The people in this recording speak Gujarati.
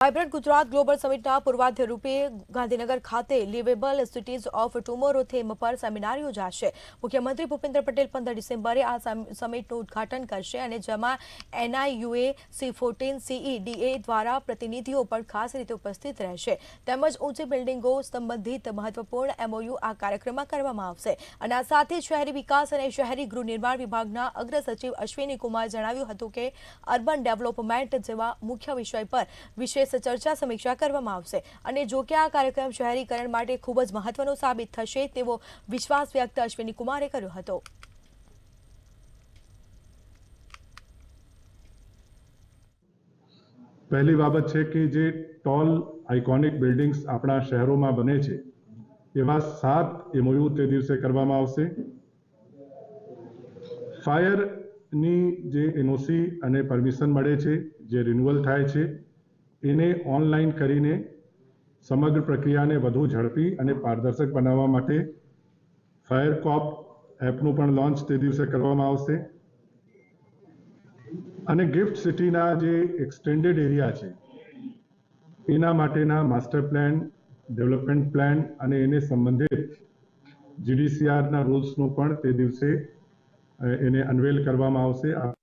વાયબ્રન્ટ ગુજરાત ગ્લોબલ સમિટના પૂર્વાધ્ય રૂપે ગાંધીનગર ખાતે liveable cities of tomorrow theme પર સેમિનાર યોજાશે। મુખ્યમંત્રી ભૂપેન્દ્ર પટેલ 15 ડિસેમ્બરે આ સમિટનું ઉદ્ઘાટન કરશે અને જેમાં NIUA C14 CEDA દ્વારા પ્રતિનિધિઓ પણ ખાસ રીતે ઉપસ્થિત રહેશે તેમજ ઊંચી બિલ્ડિંગો સંબંધિત મહત્વપૂર્ણ MOU આ કાર્યક્રમમાં કરવામાં આવશે। અને આ સાથે શહેરી વિકાસ અને શહેરી ગૃહ નિર્માણ વિભાગના અગ્ર સચિવ અશ્વિની કુમાર જણાવ્યું હતું કે અર્બન ડેવલપમેન્ટ જેવા મુખ્ય વિષય પર વિશેષ ચર્ચા સમીક્ષા કરવામાં આવશે અને જો કે આ કાર્યક્રમ શહેરીકરણ માટે ખૂબ જ મહત્વનો સાબિત થશે તેવો વિશ્વાસ વ્યક્ત અશ્વિની કુમારે કર્યો હતો। पहली बाबत है कि जे टॉल आइकॉनिक बिल्डिंग्स अपना शहरों में बने छे एवा 7 MOU ते दिवसे करवामां आवशे। फायर नी जे NOC अने परमिशन मळे छे जे रिन्यूअल थाय छे एने ऑनलाइन करीने समग्र प्रक्रिया ने वधु झड़पी अने पारदर्शक बनाववा माटे फायर कॉप एपनुं पण लॉन्च ते दिवसे करवामां आवशे। अने गिफ्ट सिटीना जे एक्सटेन्डेड एरिया छे एना माटेना मास्टर प्लान डेवलपमेंट प्लान अने एने संबंधित GDCR ना रूल्स नो पण ते दिवसे एने अनवेल करवामां आवशे।